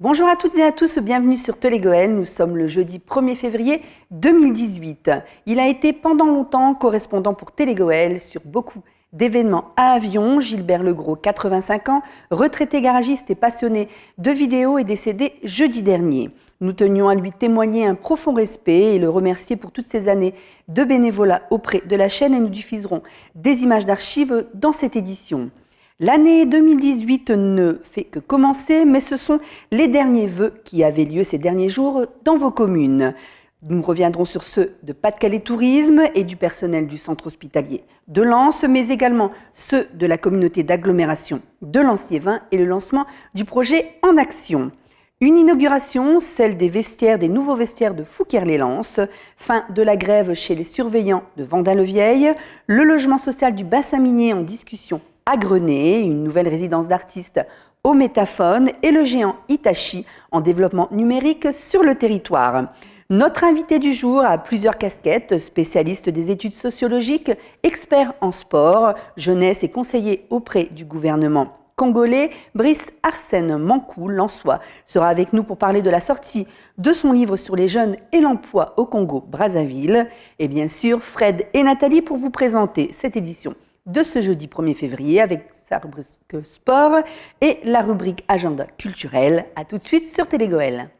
Bonjour à toutes et à tous, bienvenue sur Télégoël. Nous sommes le jeudi 1er février 2018. Il a été pendant longtemps correspondant pour Télégoël sur beaucoup d'événements à Avion. Gilbert Legros, 85 ans, retraité garagiste et passionné de vidéo, est décédé jeudi dernier. Nous tenions à lui témoigner un profond respect et le remercier pour toutes ces années de bénévolat auprès de la chaîne et nous diffuserons des images d'archives dans cette édition. L'année 2018 ne fait que commencer, mais ce sont les derniers vœux qui avaient lieu ces derniers jours dans vos communes. Nous reviendrons sur ceux de Pas-de-Calais Tourisme et du personnel du centre hospitalier de Lens, mais également ceux de la communauté d'agglomération de Lens-Liévin et le lancement du projet En Action. Une inauguration, celle des vestiaires, des nouveaux vestiaires de Fouquier-les-Lens, fin de la grève chez les surveillants de Vendin-le-Vieil, le logement social du bassin minier en discussion à Grenay, une nouvelle résidence d'artistes au Métaphone et le géant Hitachi en développement numérique sur le territoire. Notre invité du jour a plusieurs casquettes, spécialiste des études sociologiques, expert en sport, jeunesse et conseiller auprès du gouvernement congolais. Brice Arsène Mankou, lensois, sera avec nous pour parler de la sortie de son livre sur les jeunes et l'emploi au Congo-Brazzaville. Et bien sûr, Fred et Nathalie pour vous présenter cette édition de ce jeudi 1er février avec sa rubrique sport et la rubrique agenda culturel. A tout de suite sur Télégoël.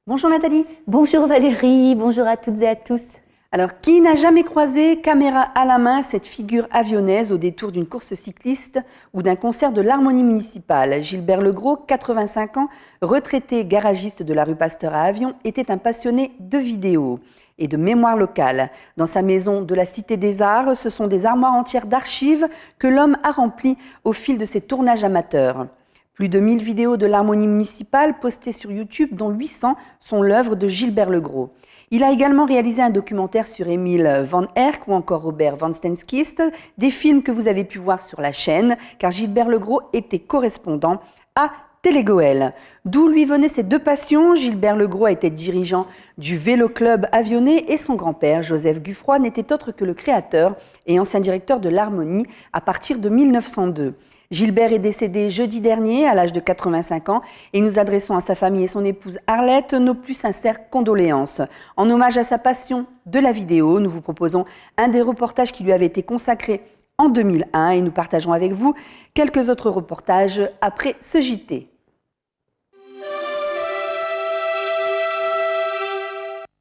Bonjour Nathalie. Bonjour Valérie, bonjour à toutes et à tous. Alors, qui n'a jamais croisé, caméra à la main, cette figure avionnaise au détour d'une course cycliste ou d'un concert de l'Harmonie municipale? Gilbert Legros, 85 ans, retraité garagiste de la rue Pasteur à Avion, était un passionné de vidéo et de mémoire locale. Dans sa maison de la Cité des Arts, ce sont des armoires entières d'archives que l'homme a remplies au fil de ses tournages amateurs. Plus de 1000 vidéos de l'Harmonie municipale postées sur YouTube, dont 800 sont l'œuvre de Gilbert Legros. Il a également réalisé un documentaire sur Emile Van Herk ou encore Robert Van Stenskist, des films que vous avez pu voir sur la chaîne, car Gilbert Legros était correspondant à Télégoël. D'où lui venaient ces deux passions. Gilbert Legros était dirigeant du Vélo Club Avionnais et son grand-père, Joseph Guffroy, n'était autre que le créateur et ancien directeur de l'Harmonie à partir de 1902. Gilbert est décédé jeudi dernier à l'âge de 85 ans et nous adressons à sa famille et son épouse Arlette nos plus sincères condoléances. En hommage à sa passion de la vidéo, nous vous proposons un des reportages qui lui avait été consacré en 2001 et nous partageons avec vous quelques autres reportages après ce JT.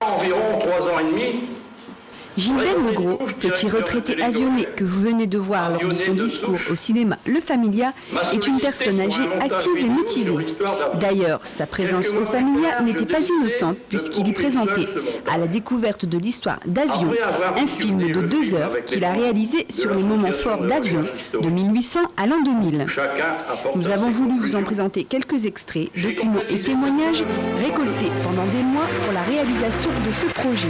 Environ 3 ans et demi. Gilbert Legros, petit retraité avionnais que vous venez de voir lors de son discours au cinéma Le Familia, est une personne âgée, active et motivée. D'ailleurs, sa présence au Familia n'était pas innocente puisqu'il y présentait à la découverte de l'histoire d'Avion, un film de 2 heures qu'il a réalisé sur les moments forts d'Avion de 1800 à l'an 2000. Nous avons voulu vous en présenter quelques extraits, documents et témoignages récoltés pendant des mois pour la réalisation de ce projet.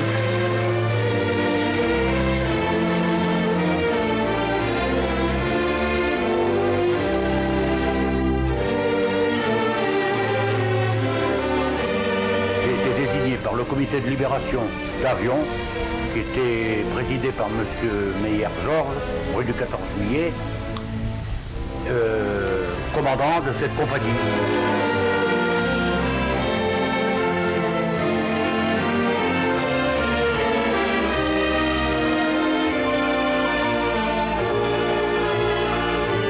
Par le comité de libération d'Avion, qui était présidé par M. Meyer-Georges, rue du 14 juillet, commandant de cette compagnie.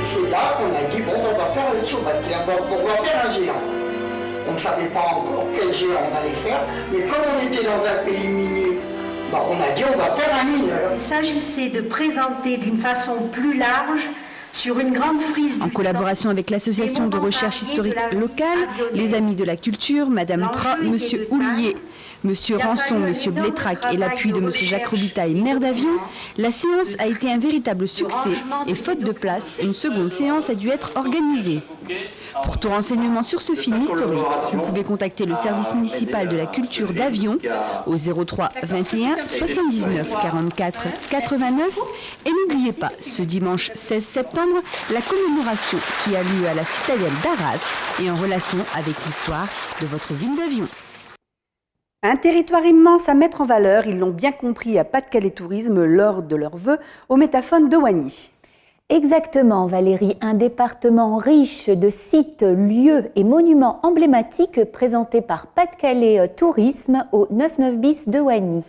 C'est là qu'on a dit, bon, on va faire un surbaptère, on va faire un géant. On ne savait pas encore quel géant on allait faire, mais comme on était dans un pays minier, on a dit on va faire un mineur. Il s'agissait de présenter d'une façon plus large sur une grande frise. En collaboration avec l'association de recherche historique locale, les Amis de la Culture, Madame Prat, Monsieur Houlier, Monsieur Rançon, Monsieur Blétrac et l'appui de Monsieur Jacques Robitaille, maire d'Avion, la séance a été un véritable succès et faute de place, une seconde séance a dû être organisée. Pour tout renseignement sur ce film historique, vous pouvez contacter le service municipal de la culture d'Avion au 03 21 79 44 89 et n'oubliez pas, ce dimanche 16 septembre, la commémoration qui a lieu à la citadelle d'Arras et en relation avec l'histoire de votre ville d'Avion. Un territoire immense à mettre en valeur, ils l'ont bien compris à Pas-de-Calais Tourisme lors de leurs vœux au Métaphone de Wagny. Exactement, Valérie, un département riche de sites, lieux et monuments emblématiques présentés par Pas-de-Calais Tourisme au 99 bis de Wagny.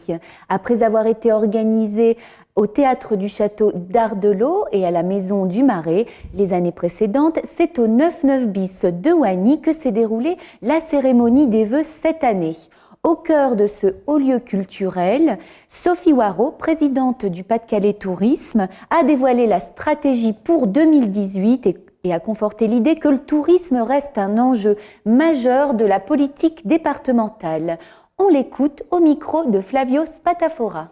Après avoir été organisé au théâtre du château d'Ardelot et à la maison du Marais les années précédentes, c'est au 99 bis de Wagny que s'est déroulée la cérémonie des vœux cette année. Au cœur de ce haut lieu culturel, Sophie Waraud, présidente du Pas-de-Calais Tourisme, a dévoilé la stratégie pour 2018 et a conforté l'idée que le tourisme reste un enjeu majeur de la politique départementale. On l'écoute au micro de Flavio Spatafora.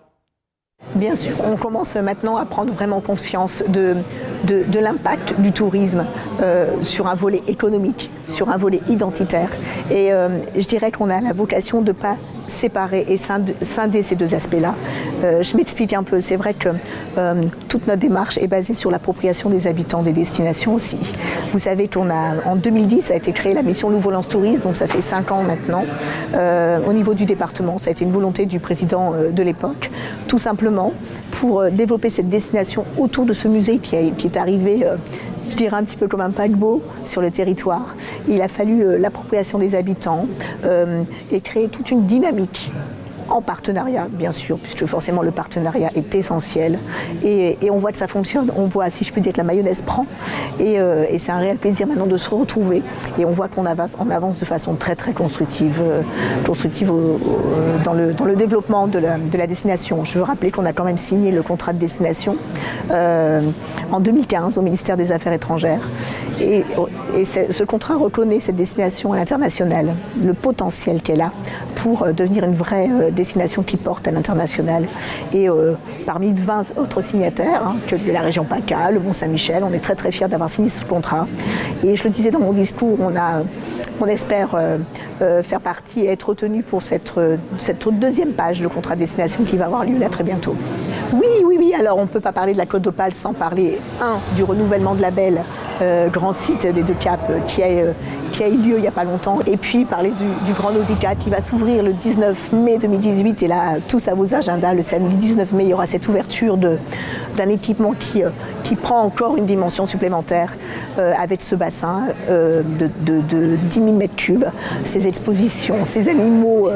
Bien sûr, on commence maintenant à prendre vraiment conscience de l'impact du tourisme sur un volet économique, sur un volet identitaire. Et je dirais qu'on a la vocation de ne pas séparer et scinder ces deux aspects-là. Je m'explique un peu. C'est vrai que toute notre démarche est basée sur l'appropriation des habitants des destinations aussi. Vous savez en 2010 a été créée la mission Nouveau Lance Tourisme, donc ça fait 5 ans maintenant. Au niveau du département, ça a été une volonté du président de l'époque, tout simplement pour développer cette destination autour de ce musée qui est arrivé, je dirais un petit peu comme un paquebot sur le territoire. Il a fallu l'appropriation des habitants et créer toute une dynamique en partenariat, bien sûr, puisque forcément le partenariat est essentiel. Et on voit que ça fonctionne. On voit, si je peux dire, que la mayonnaise prend. Et c'est un réel plaisir maintenant de se retrouver. Et on voit qu'on avance de façon très très constructive dans le développement de la destination. Je veux rappeler qu'on a quand même signé le contrat de destination en 2015 au ministère des Affaires étrangères. Et ce contrat reconnaît cette destination à l'international, le potentiel qu'elle a pour devenir une vraie destination qui porte à l'international. Et parmi 20 autres signataires, que la région PACA, le Mont-Saint-Michel, on est très très fiers d'avoir signé ce contrat. Et je le disais dans mon discours, on espère faire partie et être retenu pour cette deuxième page, le contrat de destination qui va avoir lieu là très bientôt. Oui, alors on ne peut pas parler de la Côte d'Opale sans parler, du renouvellement de label Grand Site des Deux Caps qui a eu lieu il n'y a pas longtemps, et puis parler du Grand Nausicaa qui va s'ouvrir le 19 mai 2018, et là, tous à vos agendas, le samedi 19 mai, il y aura cette ouverture d'un équipement qui prend encore une dimension supplémentaire avec ce bassin de 10 000 mètres cubes, ces expositions, ces animaux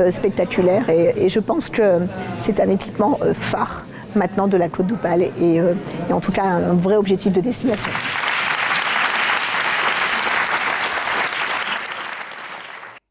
spectaculaires, et je pense que c'est un équipement phare maintenant de la Côte d'Opale et en tout cas un vrai objectif de destination.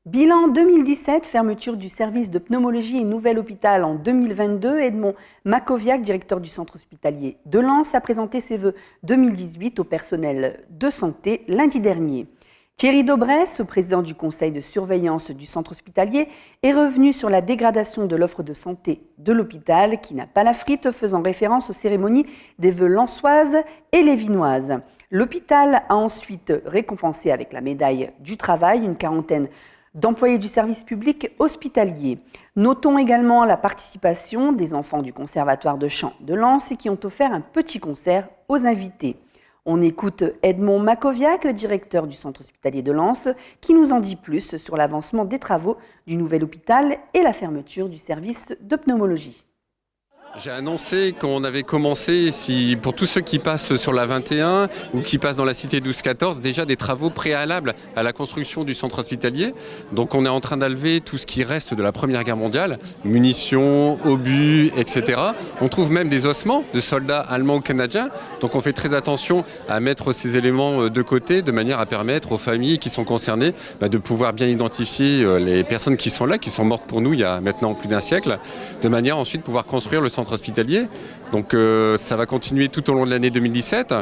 Bilan 2017, fermeture du service de pneumologie et nouvel hôpital en 2022. Edmond Makoviak, directeur du centre hospitalier de Lens, a présenté ses vœux 2018 au personnel de santé lundi dernier. Thierry Daubresse, président du conseil de surveillance du centre hospitalier, est revenu sur la dégradation de l'offre de santé de l'hôpital qui n'a pas la frite, faisant référence aux cérémonies des vœux lensoises et lévinoises. L'hôpital a ensuite récompensé avec la médaille du travail une quarantaine d'employés du service public hospitalier. Notons également la participation des enfants du Conservatoire de chant de Lens qui ont offert un petit concert aux invités. On écoute Edmond Makoviak, directeur du centre hospitalier de Lens, qui nous en dit plus sur l'avancement des travaux du nouvel hôpital et la fermeture du service de pneumologie. J'ai annoncé qu'on avait commencé, pour tous ceux qui passent sur la 21 ou qui passent dans la cité 12-14, déjà des travaux préalables à la construction du centre hospitalier. Donc on est en train d'enlever tout ce qui reste de la Première Guerre mondiale, munitions, obus, etc. On trouve même des ossements de soldats allemands ou canadiens. Donc on fait très attention à mettre ces éléments de côté de manière à permettre aux familles qui sont concernées de pouvoir bien identifier les personnes qui sont là, qui sont mortes pour nous il y a maintenant plus d'un siècle, de manière à ensuite pouvoir construire le centre centre hospitalier. Donc ça va continuer tout au long de l'année 2017.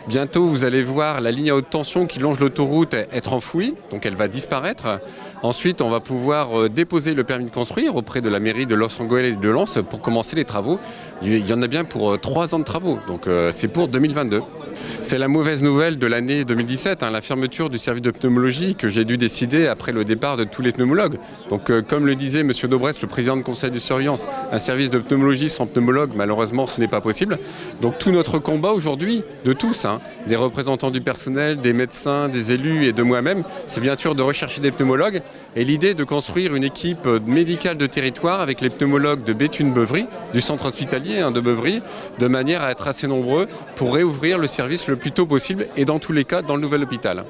Bientôt, vous allez voir la ligne à haute tension qui longe l'autoroute être enfouie, donc elle va disparaître. Ensuite, on va pouvoir déposer le permis de construire auprès de la mairie de Los-Angeles et de Lens pour commencer les travaux. Il y en a bien pour 3 ans de travaux, donc c'est pour 2022. C'est la mauvaise nouvelle de l'année 2017, la fermeture du service de pneumologie que j'ai dû décider après le départ de tous les pneumologues. Donc comme le disait M. Daubresse, le président du conseil de surveillance, un service de pneumologie sans pneumologue, malheureusement ce n'est pas possible. Donc tout notre combat aujourd'hui, de tous, des représentants du personnel, des médecins, des élus et de moi-même, c'est bien sûr de rechercher des pneumologues et l'idée de construire une équipe médicale de territoire avec les pneumologues de Béthune-Beuvry, du centre hospitalier de Beuvry, de manière à être assez nombreux pour réouvrir le service le plus tôt possible et dans tous les cas dans le nouvel hôpital.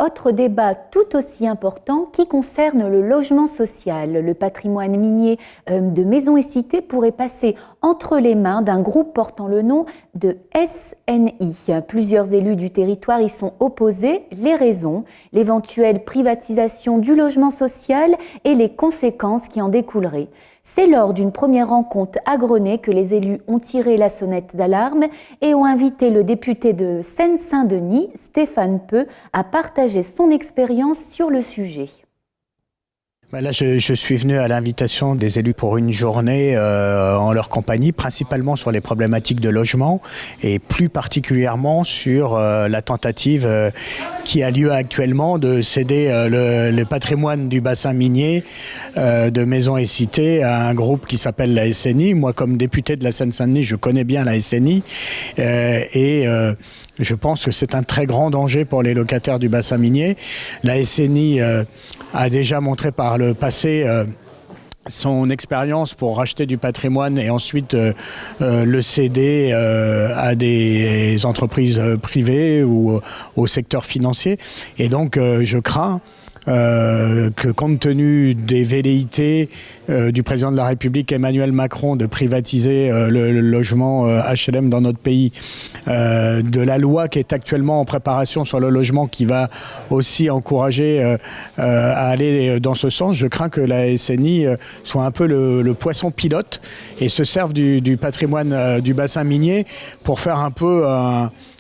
Autre débat tout aussi important qui concerne le logement social. Le patrimoine minier de Maisons et Cités pourrait passer entre les mains d'un groupe portant le nom de SNI. Plusieurs élus du territoire y sont opposés. Les raisons, l'éventuelle privatisation du logement social et les conséquences qui en découleraient. C'est lors d'une première rencontre à Grenay que les élus ont tiré la sonnette d'alarme et ont invité le député de Seine-Saint-Denis, Stéphane Peu, à partager son expérience sur le sujet. Là, je suis venu à l'invitation des élus pour une journée en leur compagnie, principalement sur les problématiques de logement et plus particulièrement sur la tentative qui a lieu actuellement de céder le patrimoine du bassin minier de Maisons et Cités à un groupe qui s'appelle la SNI. Moi, comme député de la Seine-Saint-Denis, je connais bien la SNI je pense que c'est un très grand danger pour les locataires du bassin minier. La SNI a déjà montré par le passé son expérience pour racheter du patrimoine et ensuite le céder à des entreprises privées ou au secteur financier. Et donc je crains que compte tenu des velléités du président de la République Emmanuel Macron de privatiser le logement HLM dans notre pays, de la loi qui est actuellement en préparation sur le logement qui va aussi encourager à aller dans ce sens, je crains que la SNI soit un peu le poisson pilote et se serve du patrimoine du bassin minier pour faire un peu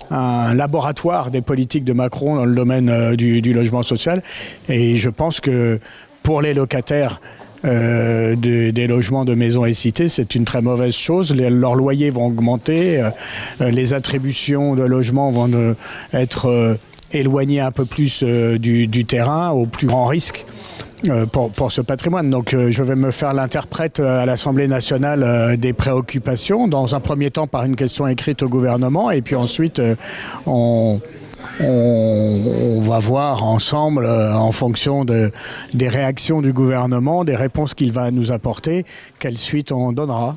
un laboratoire des politiques de Macron dans le domaine du logement social. Et je pense que pour les locataires des logements de Maisons et Cités, c'est une très mauvaise chose. Leurs loyers vont augmenter, les attributions de logements vont être éloignées un peu plus du terrain, au plus grand risque pour ce patrimoine. Donc je vais me faire l'interprète à l'Assemblée nationale des préoccupations, dans un premier temps par une question écrite au gouvernement, et puis ensuite on va voir ensemble, en fonction des réactions du gouvernement, des réponses qu'il va nous apporter, quelle suite on donnera.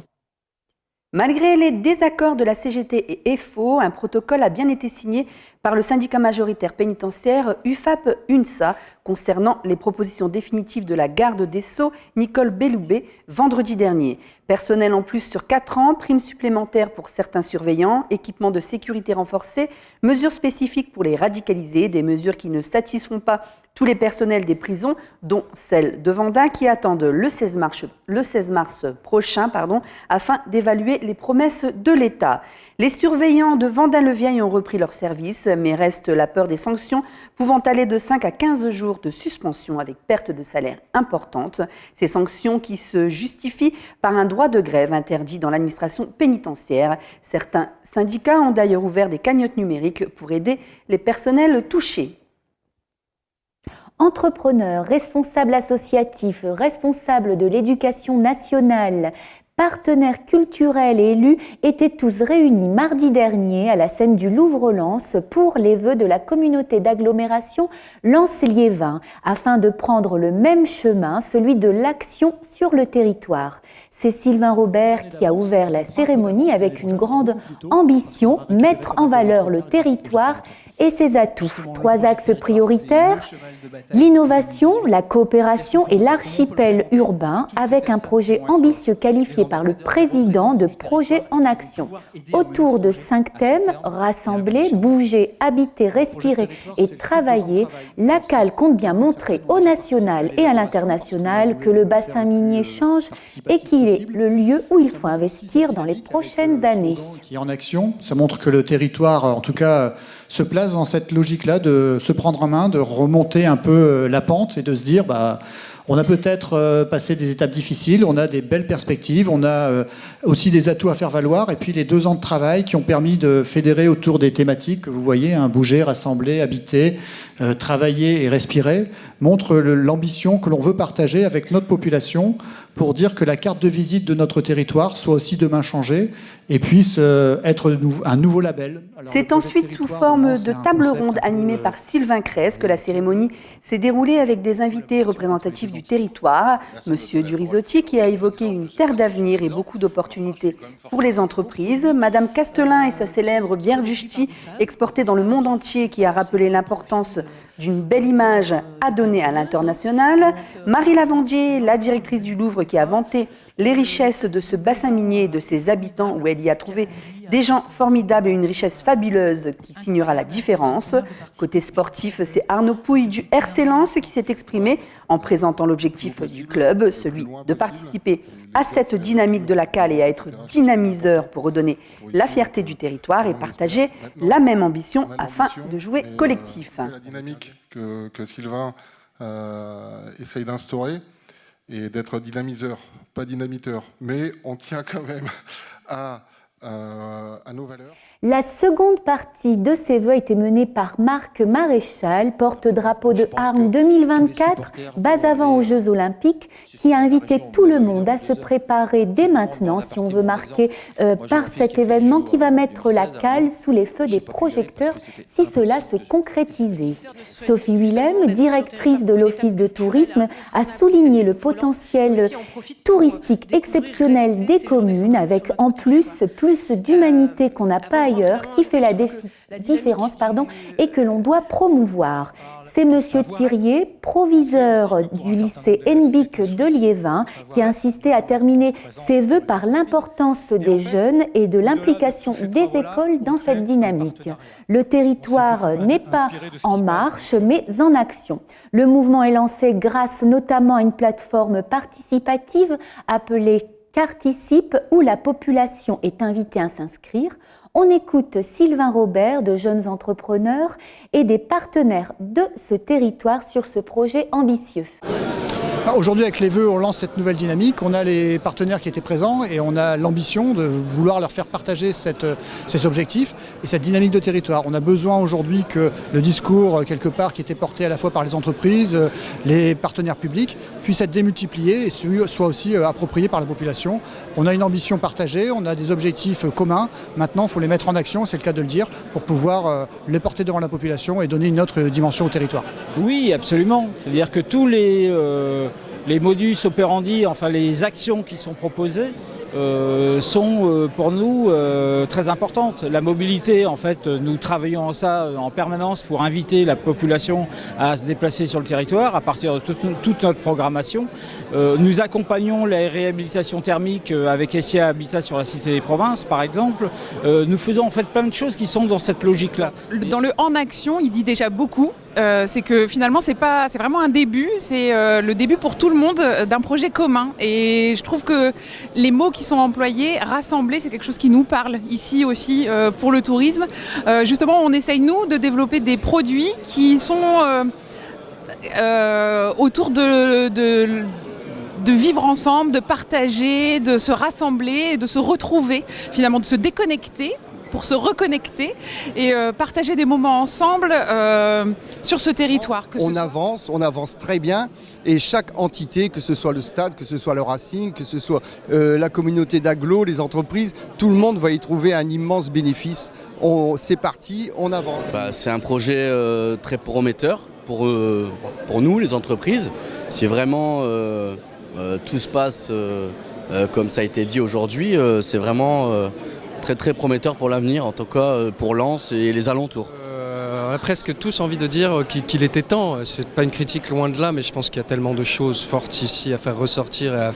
Malgré les désaccords de la CGT et FO, un protocole a bien été signé par le syndicat majoritaire pénitentiaire UFAP-UNSA concernant les propositions définitives de la garde des Sceaux, Nicole Belloubet, vendredi dernier. Personnel en plus sur 4 ans, primes supplémentaires pour certains surveillants, équipements de sécurité renforcés, mesures spécifiques pour les radicaliser, des mesures qui ne satisfont pas tous les personnels des prisons, dont celle de Vendin, qui attendent le 16 mars prochain, afin d'évaluer les promesses de l'État. Les surveillants de Vendin-le-Vieil ont repris leur service, mais reste la peur des sanctions, pouvant aller de 5 à 15 jours de suspension avec perte de salaire importante. Ces sanctions qui se justifient par un droit de grève interdit dans l'administration pénitentiaire. Certains syndicats ont d'ailleurs ouvert des cagnottes numériques pour aider les personnels touchés. Entrepreneurs, responsables associatifs, responsables de l'éducation nationale, partenaires culturels et élus étaient tous réunis mardi dernier à la scène du Louvre-Lens pour les vœux de la communauté d'agglomération Lens-Liévin, afin de prendre le même chemin, celui de l'action sur le territoire. C'est Sylvain Robert qui a ouvert la cérémonie avec une grande ambition, mettre en valeur le territoire et ses atouts. 3 axes prioritaires, l'innovation, la coopération et l'archipel urbain, avec un projet ambitieux qualifié par le président de Projet en Action. Autour de 5 thèmes, rassembler, bouger, habiter, respirer et travailler, la CAL compte bien montrer au national et à l'international que le bassin minier change et qu'il est le lieu où il faut investir dans les prochaines années. Qui est en action, ça montre que le territoire, en tout cas, se place dans cette logique-là de se prendre en main, de remonter un peu la pente et de se dire, on a peut-être passé des étapes difficiles, on a des belles perspectives, on a aussi des atouts à faire valoir, et puis les 2 ans de travail qui ont permis de fédérer autour des thématiques que vous voyez, bouger, rassembler, habiter, travailler et respirer, montrent l'ambition que l'on veut partager avec notre population pour dire que la carte de visite de notre territoire soit aussi demain changée et puisse être un nouveau label. C'est ensuite sous forme de table ronde animée par Sylvain Crès que la cérémonie s'est déroulée avec des invités représentatifs du territoire. Monsieur Durizotti qui a évoqué une terre d'avenir et beaucoup d'opportunités pour les entreprises. Madame Castelin et sa célèbre bière du ch'ti exportée dans le monde entier qui a rappelé l'importance d'une belle image à donner à l'international. Marie Lavandier, la directrice du Louvre qui a vanté les richesses de ce bassin minier et de ses habitants où elle y a trouvé des gens formidables et une richesse fabuleuse qui signera la différence. Côté sportif, c'est Arnaud Pouille du RC Lens qui s'est exprimé en présentant l'objectif du club, celui de participer à cette dynamique de la CAL et à être dynamiseur pour redonner la fierté du territoire et partager la même ambition afin de jouer collectif. La dynamique que Sylvain essaye d'instaurer et d'être dynamiseur, pas dynamiteur, mais on tient quand même à nos valeurs. La seconde partie de ces vœux a été menée par Marc Maréchal, porte-drapeau de Armes 2024, base avant aux Jeux Olympiques, qui a invité tout le monde à se préparer dès maintenant si on veut marquer par cet événement qui va mettre la CAL sous les feux des projecteurs si cela se concrétisait. Sophie Willem, directrice de l'Office de tourisme, a souligné le potentiel touristique exceptionnel des communes avec en plus d'humanité qu'on n'a pas ailleurs, qui fait la différence et que l'on doit promouvoir. C'est Monsieur Thirier, proviseur du lycée Henbic de Liévin, qui a insisté à terminer ses vœux par l'importance des jeunes et de l'implication des écoles dans cette dynamique. Le territoire n'est pas en marche, mais en action. Le mouvement est lancé grâce notamment à une plateforme participative appelée Carticipe, où la population est invitée à s'inscrire. On écoute Sylvain Robert de Jeunes Entrepreneurs et des partenaires de ce territoire sur ce projet ambitieux. Aujourd'hui, avec les vœux, on lance cette nouvelle dynamique. On a les partenaires qui étaient présents et on a l'ambition de vouloir leur faire partager ces objectifs et cette dynamique de territoire. On a besoin aujourd'hui que le discours, quelque part, qui était porté à la fois par les entreprises, les partenaires publics, puisse être démultiplié et soit aussi approprié par la population. On a une ambition partagée, on a des objectifs communs. Maintenant, il faut les mettre en action, c'est le cas de le dire, pour pouvoir les porter devant la population et donner une autre dimension au territoire. Oui, absolument. C'est-à-dire que tous les modus operandi, enfin les actions qui sont proposées, sont pour nous très importantes. La mobilité, en fait, nous travaillons en ça en permanence pour inviter la population à se déplacer sur le territoire à partir de toute notre programmation. Nous accompagnons la réhabilitation thermique avec SIA Habitat sur la Cité des Provinces, par exemple. Nous faisons en fait plein de choses qui sont dans cette logique-là. Dans le en action, il dit déjà beaucoup. C'est que finalement c'est vraiment un début, c'est le début pour tout le monde d'un projet commun. Et je trouve que les mots qui sont employés, rassembler, c'est quelque chose qui nous parle ici aussi pour le tourisme. Justement, on essaye nous de développer des produits qui sont autour de vivre ensemble, de partager, de se rassembler, de se retrouver, finalement de se déconnecter pour se reconnecter et partager des moments ensemble sur ce territoire. On avance très bien et chaque entité, que ce soit le stade, que ce soit le Racing, que ce soit la communauté d'agglo, les entreprises, tout le monde va y trouver un immense bénéfice. C'est parti, on avance. C'est un projet très prometteur pour nous, les entreprises. Si vraiment tout se passe comme ça a été dit aujourd'hui, c'est vraiment très très prometteur pour l'avenir, en tout cas pour Lens et les alentours. On a presque tous envie de dire qu'il était temps. C'est pas une critique, loin de là, mais je pense qu'il y a tellement de choses fortes ici à faire ressortir et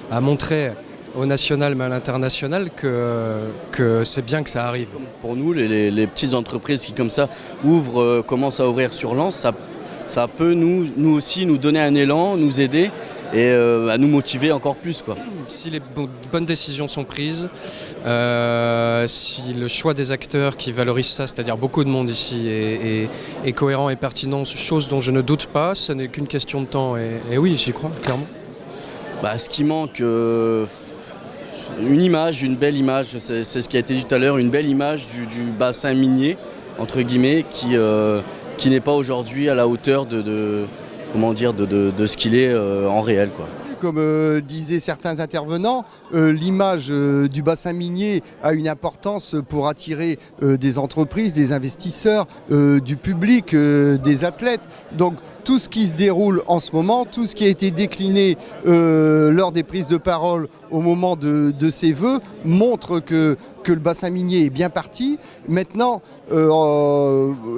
à montrer au national mais à l'international que c'est bien que ça arrive. Pour nous, les petites entreprises qui comme ça commencent à ouvrir sur Lens, ça peut nous aussi nous donner un élan, nous aider et à nous motiver encore plus, quoi. Si les bonnes décisions sont prises, si le choix des acteurs qui valorisent ça, c'est-à-dire beaucoup de monde ici, est cohérent et pertinent, chose dont je ne doute pas, ce n'est qu'une question de temps. Et oui, j'y crois, clairement. Ce qui manque, une belle image, c'est ce qui a été dit tout à l'heure, une belle image du bassin minier, entre guillemets, qui n'est pas aujourd'hui à la hauteur de ce qu'il est en réel, quoi. Comme disaient certains intervenants, l'image du bassin minier a une importance pour attirer des entreprises, des investisseurs, du public, des athlètes. Donc tout ce qui se déroule en ce moment, tout ce qui a été décliné lors des prises de parole au moment de ces vœux montre que le bassin minier est bien parti. Maintenant,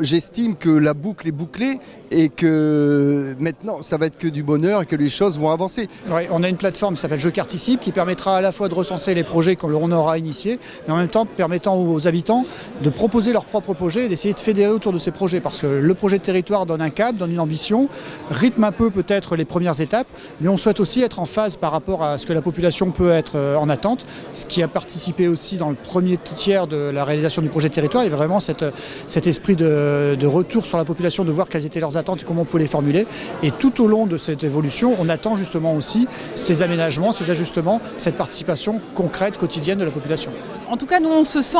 j'estime que la boucle est bouclée et que maintenant, ça va être que du bonheur et que les choses vont avancer. Ouais, on a une plateforme qui s'appelle Je Participe qui permettra à la fois de recenser les projets qu'on aura initiés, mais en même temps permettant aux habitants de proposer leurs propres projets et d'essayer de fédérer autour de ces projets. Parce que le projet de territoire donne un cap, donne une ambition, rythme un peu peut-être les premières étapes, mais on souhaite aussi être en phase par rapport à ce que la population peut être en attente, ce qui a participé aussi dans le premier tiers de la réalisation du projet de territoire. Il y avait vraiment cet esprit de retour sur la population, de voir quelles étaient leurs attentes et comment on pouvait les formuler. Et tout au long de cette évolution, on attend justement aussi ces aménagements, ces ajustements, cette participation concrète, quotidienne de la population. En tout cas, nous, on se sent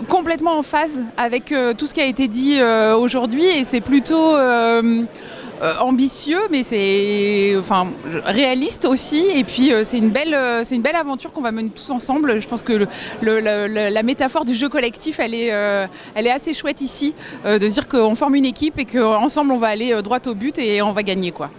complètement en phase avec tout ce qui a été dit aujourd'hui, et c'est plutôt ambitieux, mais c'est réaliste aussi. Et puis c'est une belle aventure qu'on va mener tous ensemble. Je pense que la métaphore du jeu collectif, elle est assez chouette ici, de dire qu'on forme une équipe et qu'ensemble on va aller droit au but et on va gagner, quoi.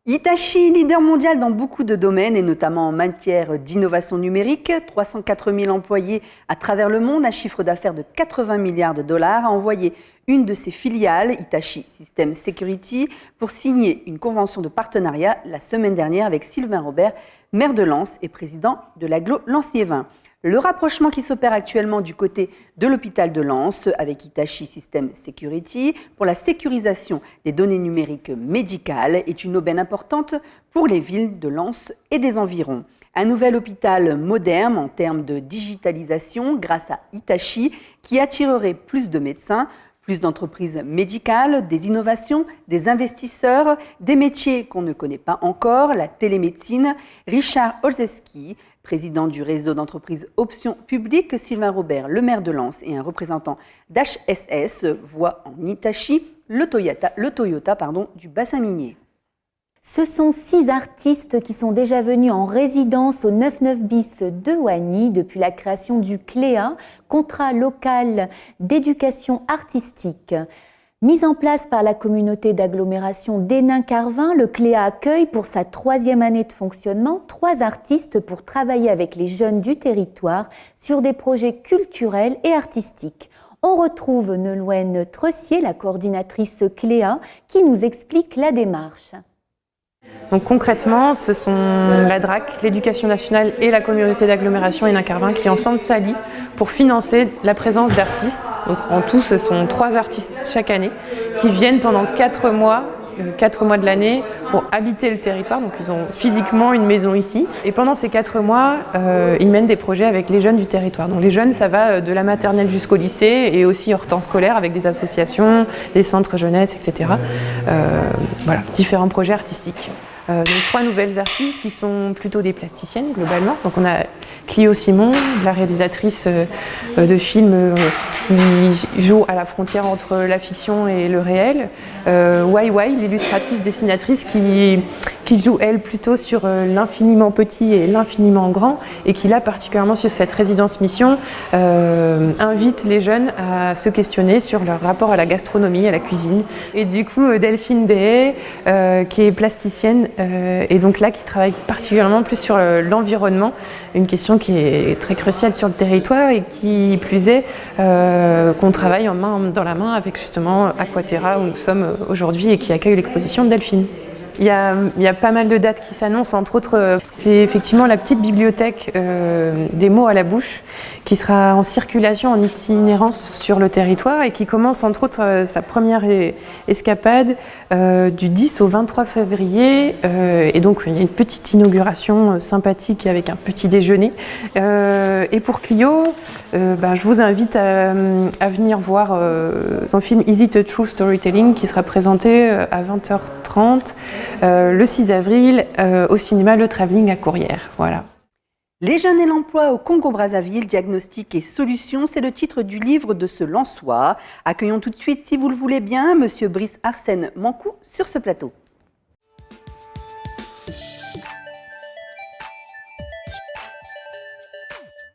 Hitachi, leader mondial dans beaucoup de domaines et notamment en matière d'innovation numérique, 304 000 employés à travers le monde, un chiffre d'affaires de 80 milliards de dollars, a envoyé une de ses filiales, Hitachi System Security, pour signer une convention de partenariat la semaine dernière avec Sylvain Robert, maire de Lens et président de l'agglo Lens-Liévin. Le rapprochement qui s'opère actuellement du côté de l'hôpital de Lens avec Hitachi System Security pour la sécurisation des données numériques médicales est une aubaine importante pour les villes de Lens et des environs. Un nouvel hôpital moderne en termes de digitalisation grâce à Hitachi qui attirerait plus de médecins, plus d'entreprises médicales, des innovations, des investisseurs, des métiers qu'on ne connaît pas encore, la télémédecine. Richard Olszewski, président du réseau d'entreprises Options Publiques, Sylvain Robert, le maire de Lens et un représentant d'HSS voient en Hitachi le Toyota du bassin minier. Ce sont 6 artistes qui sont déjà venus en résidence au 99 bis de Wany depuis la création du CLEA, contrat local d'éducation artistique. Mis en place par la communauté d'agglomération d'Hénin-Carvin, le CLEA accueille pour sa 3e année de fonctionnement 3 artistes pour travailler avec les jeunes du territoire sur des projets culturels et artistiques. On retrouve Nolwenn Tressier, la coordinatrice CLEA, qui nous explique la démarche. Donc concrètement, ce sont la DRAC, l'Éducation nationale et la communauté d'agglomération Hénin-Carvin qui ensemble s'allient pour financer la présence d'artistes. Donc en tout, ce sont 3 artistes chaque année qui viennent pendant 4 mois de l'année pour habiter le territoire. Donc ils ont physiquement une maison ici. Et pendant ces 4 mois, ils mènent des projets avec les jeunes du territoire. Donc les jeunes, ça va de la maternelle jusqu'au lycée et aussi hors temps scolaire avec des associations, des centres jeunesse, etc. Voilà, différents projets artistiques. Donc 3 nouvelles artistes qui sont plutôt des plasticiennes globalement. Donc on a Clio Simon, la réalisatrice de films qui joue à la frontière entre la fiction et le réel. Wai, l'illustratrice dessinatrice qui joue elle plutôt sur l'infiniment petit et l'infiniment grand et qui là particulièrement sur cette résidence mission invite les jeunes à se questionner sur leur rapport à la gastronomie, à la cuisine. Et du coup Delphine Dehaye qui est plasticienne et donc là qui travaille particulièrement plus sur l'environnement, une question qui est très cruciale sur le territoire et qui plus est qu'on travaille en main dans la main avec justement Aquaterra où nous sommes aujourd'hui et qui accueille l'exposition de Delphine. il y a pas mal de dates qui s'annoncent, entre autres, c'est effectivement la petite bibliothèque des mots à la bouche qui sera en circulation, en itinérance sur le territoire et qui commence entre autres sa première escapade du 10 au 23 février. Et donc il y a une petite inauguration sympathique avec un petit déjeuner. Et pour Clio, je vous invite à venir voir son film Is It a True Storytelling qui sera présenté à 20h30 le 6 avril au cinéma Le Travelling à Courrières. Voilà. Les jeunes et l'emploi au Congo-Brazzaville, diagnostic et solutions, c'est le titre du livre de ce Lensois. Accueillons tout de suite, si vous le voulez bien, Monsieur Brice Arsène Mankou sur ce plateau.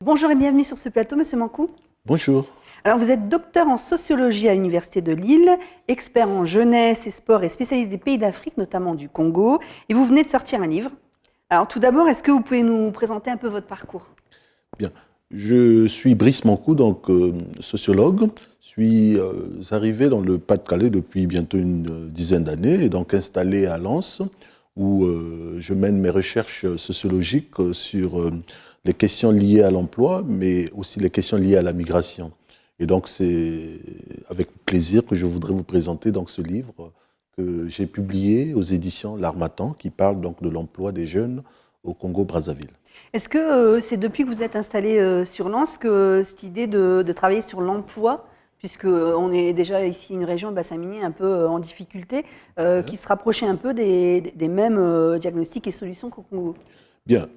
Bonjour et bienvenue sur ce plateau, Monsieur Mankou. Bonjour. Alors, vous êtes docteur en sociologie à l'Université de Lille, expert en jeunesse et sport et spécialiste des pays d'Afrique, notamment du Congo, et vous venez de sortir un livre. Alors, tout d'abord, est-ce que vous pouvez nous présenter un peu votre parcours ? Bien. Je suis Brice Mankou, donc sociologue. Je suis arrivé dans le Pas-de-Calais depuis bientôt une dizaine d'années et donc installé à Lens, où je mène mes recherches sociologiques sur les questions liées à l'emploi, mais aussi les questions liées à la migration. Et donc, c'est avec plaisir que je voudrais vous présenter donc, ce livre que j'ai publié aux éditions L'Harmattan, qui parle donc de l'emploi des jeunes au Congo-Brazzaville. Est-ce que c'est depuis que vous êtes installé sur Lens que cette idée de travailler sur l'emploi, puisqu'on est déjà ici une région bassin minier un peu en difficulté, qui se rapprochait un peu des mêmes diagnostics et solutions qu'au Congo ? Bien,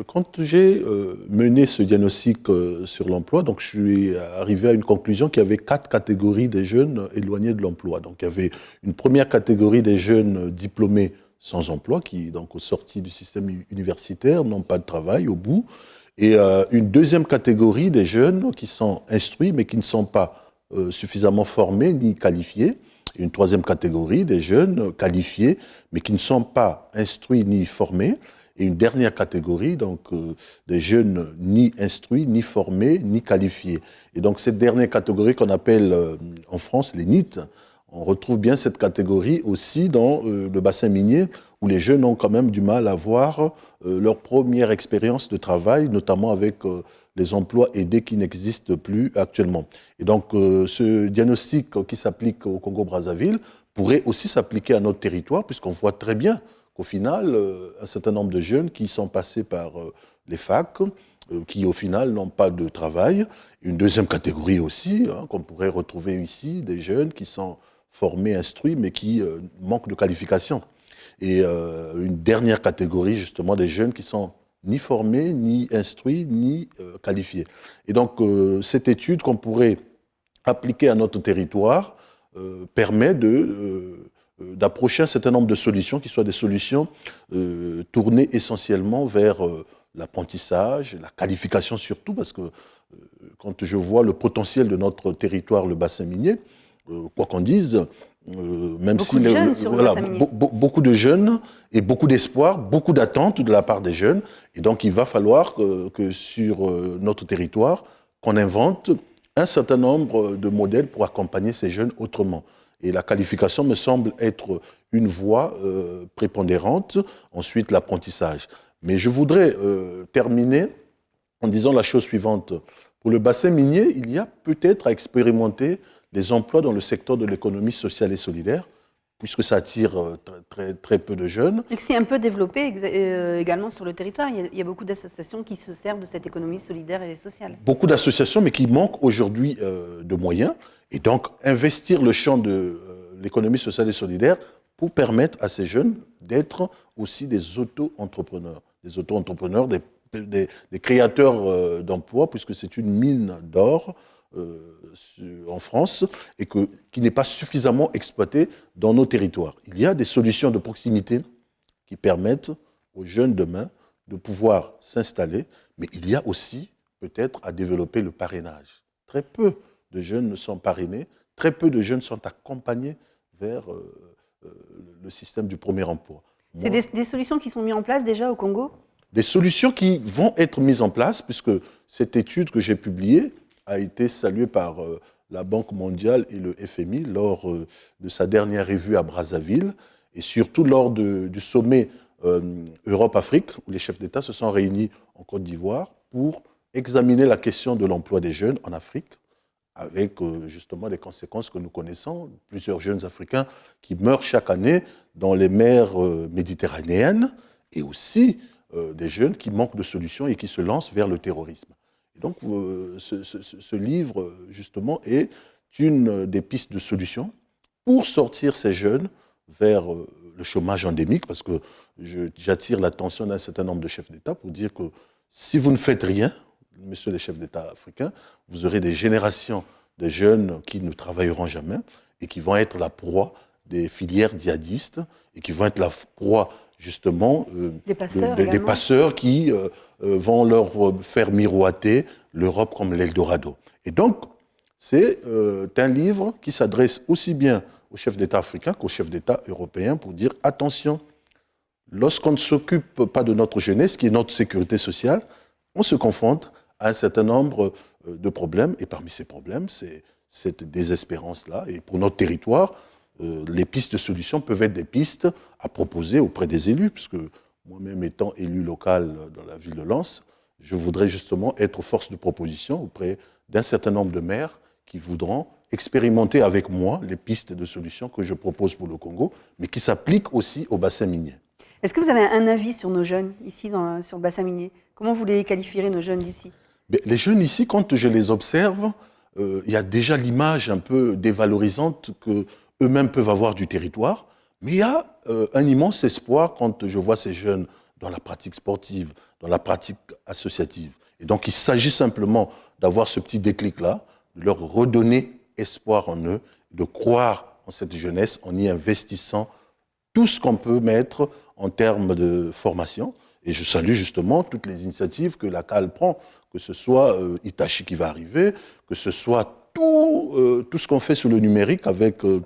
quand j'ai mené ce diagnostic sur l'emploi, donc je suis arrivé à une conclusion qu'il y avait 4 catégories des jeunes éloignés de l'emploi. Donc il y avait une première catégorie des jeunes diplômés sans emploi, qui donc aux sorties du système universitaire n'ont pas de travail au bout, et une deuxième catégorie des jeunes qui sont instruits mais qui ne sont pas suffisamment formés ni qualifiés. Et une troisième catégorie des jeunes qualifiés mais qui ne sont pas instruits ni formés. Et une dernière catégorie, donc des jeunes ni instruits, ni formés, ni qualifiés. Et donc cette dernière catégorie qu'on appelle en France les NEET, on retrouve bien cette catégorie aussi dans le bassin minier, où les jeunes ont quand même du mal à avoir leur première expérience de travail, notamment avec les emplois aidés qui n'existent plus actuellement. Et donc ce diagnostic qui s'applique au Congo-Brazzaville pourrait aussi s'appliquer à notre territoire, puisqu'on voit très bien au final, un certain nombre de jeunes qui sont passés par les facs, qui au final n'ont pas de travail. Une deuxième catégorie aussi, qu'on pourrait retrouver ici, des jeunes qui sont formés, instruits, mais qui manquent de qualification. Et une dernière catégorie, justement, des jeunes qui sont ni formés, ni instruits, ni qualifiés. Et donc, cette étude qu'on pourrait appliquer à notre territoire permet d'approcher un certain nombre de solutions qui soient des solutions tournées essentiellement vers l'apprentissage, la qualification surtout, parce que quand je vois le potentiel de notre territoire, le bassin minier, quoi qu'on dise, même beaucoup si de jeunes sur le bassin minier. Beaucoup de jeunes et beaucoup d'espoir, beaucoup d'attentes de la part des jeunes, et donc il va falloir que sur notre territoire, qu'on invente un certain nombre de modèles pour accompagner ces jeunes autrement. Et la qualification me semble être une voie prépondérante, ensuite l'apprentissage. Mais je voudrais terminer en disant la chose suivante. Pour le bassin minier, il y a peut-être à expérimenter les emplois dans le secteur de l'économie sociale et solidaire, puisque ça attire très peu de jeunes. Et que c'est un peu développé également sur le territoire. Il y a beaucoup d'associations qui se servent de cette économie solidaire et sociale. Beaucoup d'associations, mais qui manquent aujourd'hui de moyens. Et donc, investir le champ de l'économie sociale et solidaire pour permettre à ces jeunes d'être aussi des auto-entrepreneurs. Des auto-entrepreneurs, des créateurs d'emplois, puisque c'est une mine d'or en France et qui n'est pas suffisamment exploitée dans nos territoires. Il y a des solutions de proximité qui permettent aux jeunes demain de pouvoir s'installer, mais il y a aussi peut-être à développer le parrainage. Très peu de jeunes ne sont parrainés, très peu de jeunes sont accompagnés vers le système du premier emploi. C'est des solutions qui sont mises en place déjà au Congo ? Des solutions qui vont être mises en place, puisque cette étude que j'ai publiée a été saluée par la Banque mondiale et le FMI lors de sa dernière revue à Brazzaville. Et surtout lors du sommet Europe-Afrique, où les chefs d'État se sont réunis en Côte d'Ivoire pour examiner la question de l'emploi des jeunes en Afrique, avec justement les conséquences que nous connaissons. Plusieurs jeunes Africains qui meurent chaque année dans les mers méditerranéennes, et aussi des jeunes qui manquent de solutions et qui se lancent vers le terrorisme. Et donc ce livre, justement, est une des pistes de solutions pour sortir ces jeunes vers le chômage endémique, parce que j'attire l'attention d'un certain nombre de chefs d'État pour dire que si vous ne faites rien, messieurs les chefs d'État africains, vous aurez des générations de jeunes qui ne travailleront jamais et qui vont être la proie des filières djihadistes et qui vont être la proie, justement, des passeurs qui vont leur faire miroiter l'Europe comme l'Eldorado. Et donc, c'est un livre qui s'adresse aussi bien aux chefs d'État africains qu'aux chefs d'État européens pour dire attention, lorsqu'on ne s'occupe pas de notre jeunesse, qui est notre sécurité sociale, on se confronte à un certain nombre de problèmes. Et parmi ces problèmes, c'est cette désespérance-là. Et pour notre territoire, les pistes de solutions peuvent être des pistes à proposer auprès des élus, puisque moi-même étant élu local dans la ville de Lens, je voudrais justement être force de proposition auprès d'un certain nombre de maires qui voudront expérimenter avec moi les pistes de solutions que je propose pour le Congo, mais qui s'appliquent aussi au bassin minier. Est-ce que vous avez un avis sur nos jeunes ici sur le bassin minier? Comment vous les qualifierez, nos jeunes d'ici? Les jeunes ici, quand je les observe, il y a déjà l'image un peu dévalorisante qu'eux-mêmes peuvent avoir du territoire, mais il y a un immense espoir quand je vois ces jeunes dans la pratique sportive, dans la pratique associative. Et donc il s'agit simplement d'avoir ce petit déclic-là, de leur redonner espoir en eux, de croire en cette jeunesse en y investissant tout ce qu'on peut mettre en termes de formation. Et je salue justement toutes les initiatives que la CAL prend, que ce soit Itachi qui va arriver, que ce soit tout ce qu'on fait sur le numérique avec, tous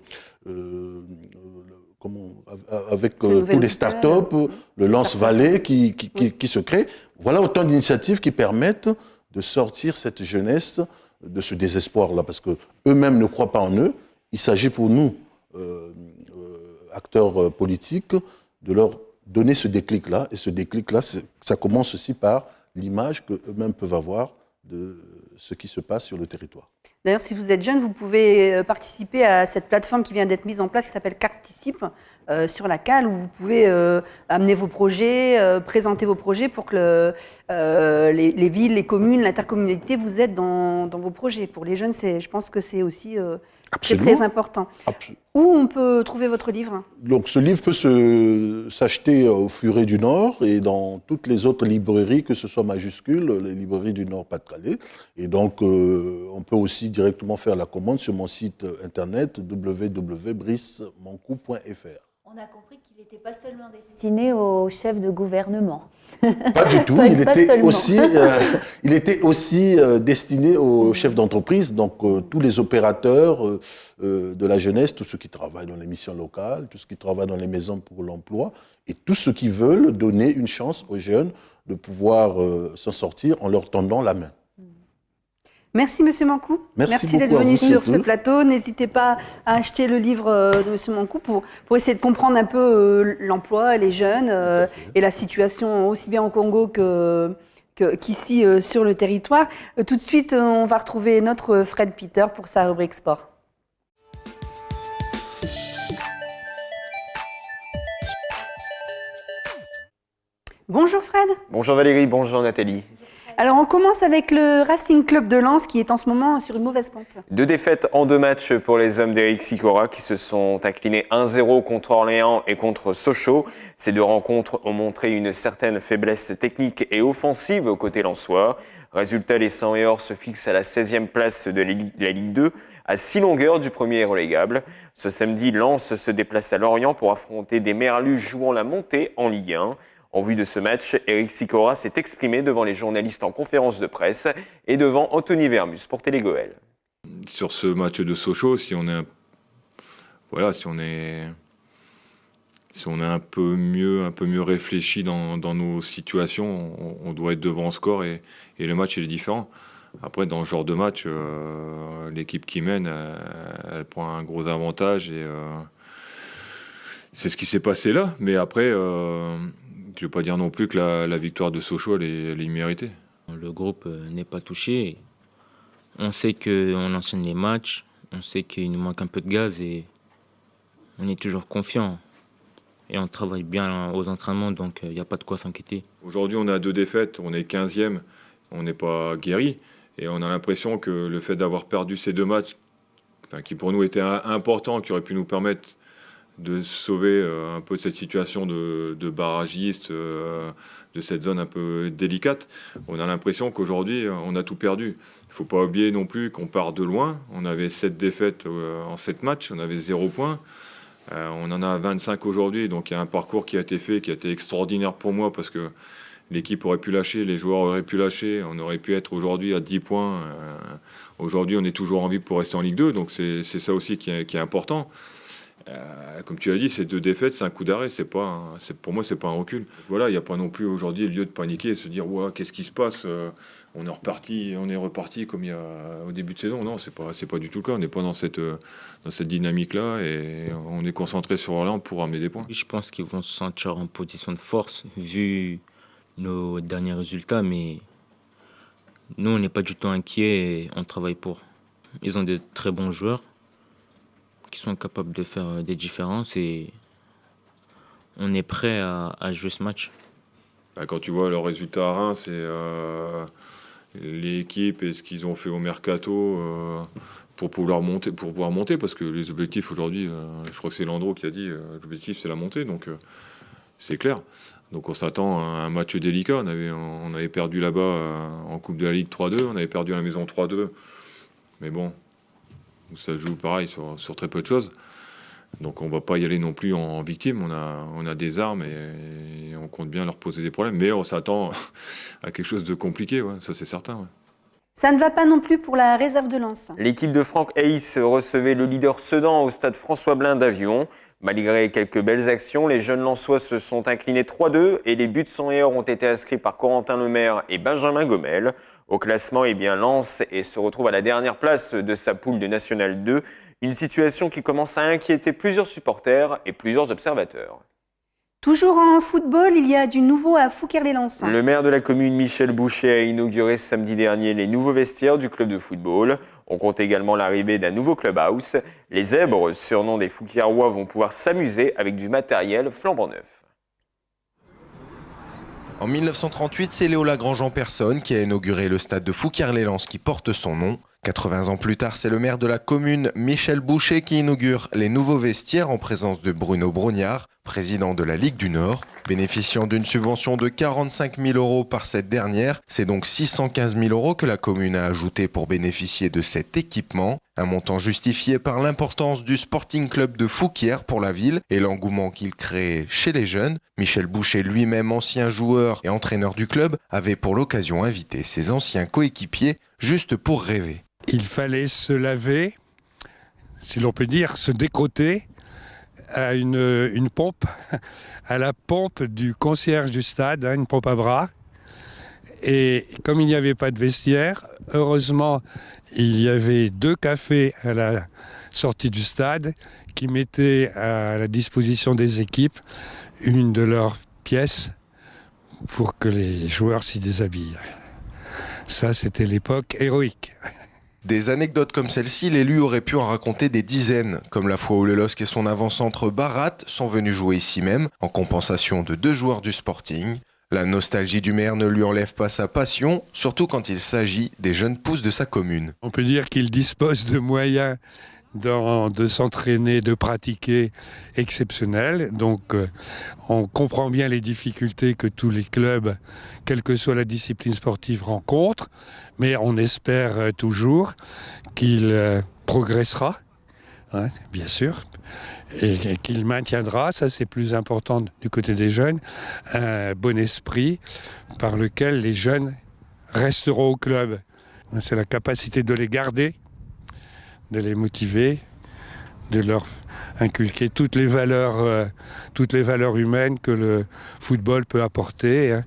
les startups, le Lance Valley qui se crée. Voilà autant d'initiatives qui permettent de sortir cette jeunesse de ce désespoir-là, parce qu'eux-mêmes ne croient pas en eux. Il s'agit pour nous, acteurs politiques, de leur donner ce déclic-là. Et ce déclic-là, ça commence aussi par l'image qu'eux-mêmes peuvent avoir de ce qui se passe sur le territoire. D'ailleurs, si vous êtes jeune, vous pouvez participer à cette plateforme qui vient d'être mise en place, qui s'appelle Carticipe, sur la CAL, où vous pouvez amener vos projets, présenter vos projets pour que les villes, les communes, l'intercommunalité vous aident dans vos projets. Pour les jeunes, je pense que c'est aussi très important. Où on peut trouver votre livre? Donc, ce livre peut s'acheter au Furet du Nord et dans toutes les autres librairies, que ce soit majuscule, les librairies du Nord-Pas-de-Calais. Et donc, on peut aussi directement faire la commande sur mon site internet www.bricemoncoux.fr. On a compris qu'il n'était pas seulement destiné aux chefs de gouvernement. Pas du tout, il était aussi destiné aux chefs d'entreprise, donc tous les opérateurs de la jeunesse, tous ceux qui travaillent dans les missions locales, tous ceux qui travaillent dans les maisons pour l'emploi, et tous ceux qui veulent donner une chance aux jeunes de pouvoir s'en sortir en leur tendant la main. Merci Monsieur Mancou. Merci d'être venu sur ce plateau. N'hésitez pas à acheter le livre de Monsieur Mancou pour essayer de comprendre un peu l'emploi, les jeunes et la situation aussi bien au Congo qu'ici sur le territoire. Tout de suite, on va retrouver notre Fred Peter pour sa rubrique sport. Bonjour Fred. Bonjour Valérie, bonjour Nathalie. Alors on commence avec le Racing Club de Lens qui est en ce moment sur une mauvaise pente. 2 défaites en 2 matchs pour les hommes d'Éric Sicora qui se sont inclinés 1-0 contre Orléans et contre Sochaux. Ces 2 rencontres ont montré une certaine faiblesse technique et offensive au côté lensois. Résultat, les 100 et or se fixent à la 16e place de la Ligue 2, à 6 longueurs du premier relégable. Ce samedi, Lens se déplace à Lorient pour affronter des Merlus jouant la montée en Ligue 1. En vue de ce match, Éric Sicora s'est exprimé devant les journalistes en conférence de presse et devant Anthony Vermus pour Télégoël. Sur ce match de Sochaux, si on est un peu mieux réfléchi dans nos situations, on doit être devant le score et le match il est différent. Après, dans ce genre de match, l'équipe qui mène, elle prend un gros avantage c'est ce qui s'est passé là. Mais après, je ne vais pas dire non plus que la victoire de Sochaux, elle est imméritée. Le groupe n'est pas touché. On sait qu'on enchaîne les matchs, on sait qu'il nous manque un peu de gaz et on est toujours confiant. Et on travaille bien aux entraînements, donc il n'y a pas de quoi s'inquiéter. Aujourd'hui, on a 2 défaites, on est 15e, on n'est pas guéri. Et on a l'impression que le fait d'avoir perdu ces 2 matchs, qui pour nous étaient importants, qui auraient pu nous permettre de sauver un peu de cette situation de barragiste, de cette zone un peu délicate, on a l'impression qu'aujourd'hui, on a tout perdu. Il ne faut pas oublier non plus qu'on part de loin. On avait 7 défaites en 7 matchs, on avait 0 points. On en a 25 aujourd'hui, donc il y a un parcours qui a été fait, qui a été extraordinaire pour moi, parce que l'équipe aurait pu lâcher, les joueurs auraient pu lâcher, on aurait pu être aujourd'hui à 10 points. Aujourd'hui, on est toujours en vie pour rester en Ligue 2, donc c'est ça aussi qui est important. Comme tu l'as dit, ces 2 défaites, c'est un coup d'arrêt, pour moi, c'est pas un recul. Voilà, il n'y a pas non plus aujourd'hui lieu de paniquer et se dire ouais, qu'est-ce qui se passe, on est reparti comme il y a au début de saison. Non, c'est pas du tout le cas. On n'est pas dans cette dynamique-là et on est concentré sur Orléans pour ramener des points. Je pense qu'ils vont se sentir en position de force vu nos derniers résultats, mais nous, on n'est pas du tout inquiets et on travaille pour. Ils ont de très bons joueurs qui sont capables de faire des différences et on est prêt à jouer ce match. Quand tu vois leurs résultats à Reims et l'équipe et ce qu'ils ont fait au mercato pour pouvoir monter, parce que les objectifs aujourd'hui, je crois que c'est Landreau qui a dit, l'objectif c'est la montée, donc c'est clair. Donc on s'attend à un match délicat. On avait perdu là-bas en Coupe de la Ligue 3-2, on avait perdu à la maison 3-2, mais bon, ça joue pareil sur très peu de choses. Donc on ne va pas y aller non plus en victime, on a des armes et on compte bien leur poser des problèmes, mais on s'attend à quelque chose de compliqué, ouais, ça c'est certain. Ouais. Ça ne va pas non plus pour la réserve de Lens. L'équipe de Franck Hayes recevait le leader Sedan au stade François Blin d'Avion. Malgré quelques belles actions, les jeunes Lensois se sont inclinés 3-2 et les buts sans erreur ont été inscrits par Corentin Lemaire et Benjamin Gomel. Au classement, Lens se retrouve à la dernière place de sa poule de National 2. Une situation qui commence à inquiéter plusieurs supporters et plusieurs observateurs. Toujours en football, il y a du nouveau à Fouquier-les-Lens. Le maire de la commune, Michel Boucher, a inauguré samedi dernier les nouveaux vestiaires du club de football. On compte également l'arrivée d'un nouveau clubhouse. Les Zèbres, surnom des Fouquièrois, vont pouvoir s'amuser avec du matériel flambant neuf. En 1938, c'est Léo Lagrange en personne qui a inauguré le stade de Fouquier-les-Lens qui porte son nom. 80 ans plus tard, c'est le maire de la commune, Michel Boucher, qui inaugure les nouveaux vestiaires en présence de Bruno Brognard, président de la Ligue du Nord. Bénéficiant d'une subvention de 45 000 € par cette dernière, c'est donc 615 000 € que la commune a ajouté pour bénéficier de cet équipement. Un montant justifié par l'importance du Sporting Club de Fouquier pour la ville et l'engouement qu'il crée chez les jeunes. Michel Boucher, lui-même ancien joueur et entraîneur du club, avait pour l'occasion invité ses anciens coéquipiers juste pour rêver. Il fallait se laver, si l'on peut dire, se décrotter à une pompe, à la pompe du concierge du stade, une pompe à bras. Et comme il n'y avait pas de vestiaire, heureusement, il y avait 2 cafés à la sortie du stade qui mettaient à la disposition des équipes une de leurs pièces pour que les joueurs s'y déshabillent. Ça, c'était l'époque héroïque. Des anecdotes comme celle-ci, l'élu aurait pu en raconter des dizaines, comme la fois où le LOSC et son avant-centre Barat sont venus jouer ici même, en compensation de 2 joueurs du Sporting. La nostalgie du maire ne lui enlève pas sa passion, surtout quand il s'agit des jeunes pousses de sa commune. On peut dire qu'il dispose de moyens de s'entraîner, de pratiquer exceptionnels. Donc on comprend bien les difficultés que tous les clubs, quelle que soit la discipline sportive, rencontrent. Mais on espère toujours qu'il progressera, hein, bien sûr, et qu'il maintiendra, ça c'est plus important du côté des jeunes, un bon esprit par lequel les jeunes resteront au club. C'est la capacité de les garder, de les motiver, de leur inculquer toutes les valeurs humaines que le football peut apporter. Hein.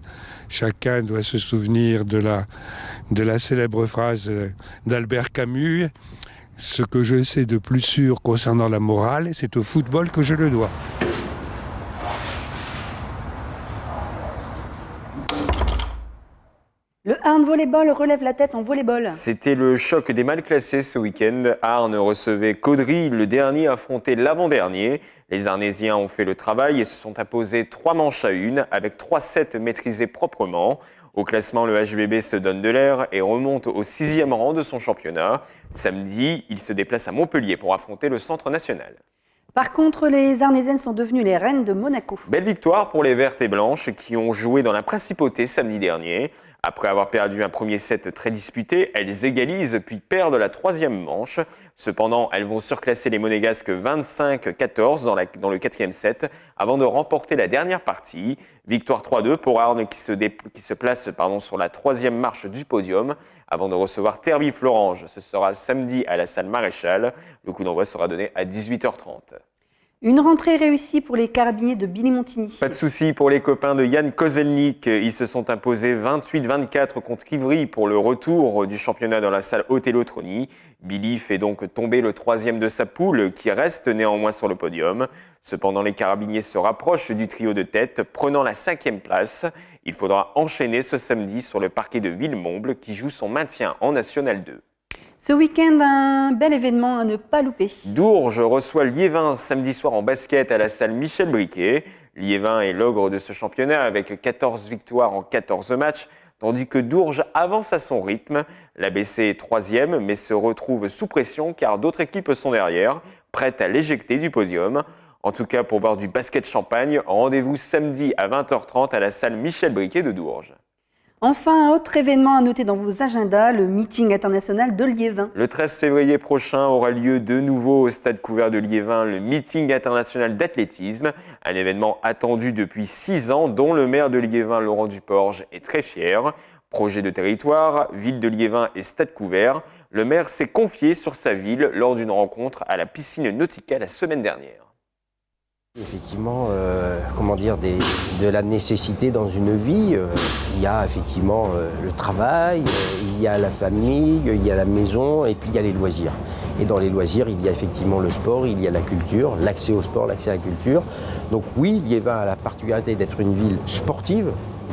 Chacun doit se souvenir de la célèbre phrase d'Albert Camus. Ce que je sais de plus sûr concernant la morale, c'est au football que je le dois. volleyball relève la tête en volleyball. C'était le choc des mal classés ce week-end. Arnes recevait Caudry, le dernier affrontait l'avant-dernier. Les Arnésiens ont fait le travail et se sont imposés 3 manches à 1 avec 3 sets maîtrisés proprement. Au classement, le HVB se donne de l'air et remonte au 6e rang de son championnat. Samedi, il se déplace à Montpellier pour affronter le Centre National. Par contre, les Arnésiennes sont devenues les reines de Monaco. Belle victoire pour les Vertes et Blanches qui ont joué dans la principauté samedi dernier. Après avoir perdu un premier set très disputé, elles égalisent puis perdent la 3e manche. Cependant, elles vont surclasser les Monégasques 25-14 dans le 4e set avant de remporter la dernière partie. Victoire 3-2 pour Arnes qui se place sur la 3e marche du podium avant de recevoir Terby-Florange. Ce sera samedi à la salle Maréchal. Le coup d'envoi sera donné à 18h30. Une rentrée réussie pour les carabiniers de Billy-Montigny. Pas de souci pour les copains de Yann Kozelnik. Ils se sont imposés 28-24 contre Ivry pour le retour du championnat dans la salle Othello-Trony. Billy fait donc tomber le 3e de sa poule qui reste néanmoins sur le podium. Cependant, les carabiniers se rapprochent du trio de tête, prenant la 5e place. Il faudra enchaîner ce samedi sur le parquet de Villemomble qui joue son maintien en National 2. Ce week-end, un bel événement à ne pas louper. Dourges reçoit Liévin samedi soir en basket à la salle Michel Briquet. Liévin est l'ogre de ce championnat avec 14 victoires en 14 matchs, tandis que Dourges avance à son rythme. L'ABC est 3e, mais se retrouve sous pression car d'autres équipes sont derrière, prêtes à l'éjecter du podium. En tout cas, pour voir du basket champagne, rendez-vous samedi à 20h30 à la salle Michel Briquet de Dourges. Enfin, un autre événement à noter dans vos agendas, le meeting international de Liévin. Le 13 février prochain aura lieu de nouveau au stade couvert de Liévin le meeting international d'athlétisme, un événement attendu depuis 6 ans dont le maire de Liévin, Laurent Duporge, est très fier. Projet de territoire, ville de Liévin et stade couvert, le maire s'est confié sur sa ville lors d'une rencontre à la piscine Nautica la semaine dernière. Effectivement, de la nécessité dans une vie, il y a effectivement le travail, il y a la famille, il y a la maison et puis il y a les loisirs. Et dans les loisirs, il y a effectivement le sport, il y a la culture, l'accès au sport, l'accès à la culture. Donc oui, Liévin a la particularité d'être une ville sportive,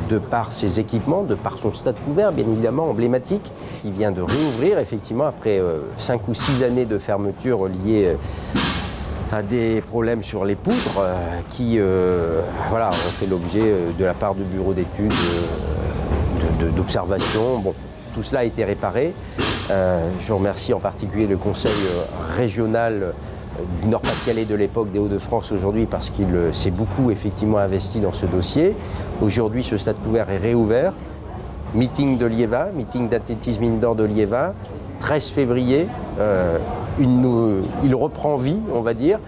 de par ses équipements, de par son stade couvert, bien évidemment, emblématique, qui vient de réouvrir effectivement après 5 ou 6 années de fermeture liées à des problèmes sur les poudres qui ont fait l'objet de la part du bureau d'études, d'observation. Bon, tout cela a été réparé. Je remercie en particulier le conseil régional du Nord-Pas-de-Calais de l'époque des Hauts-de-France aujourd'hui parce qu'il s'est beaucoup effectivement investi dans ce dossier. Aujourd'hui, ce stade couvert est réouvert. Meeting de Liévin, meeting d'athlétisme indoor de Liévin, 13 février. Il reprend vie, on va dire.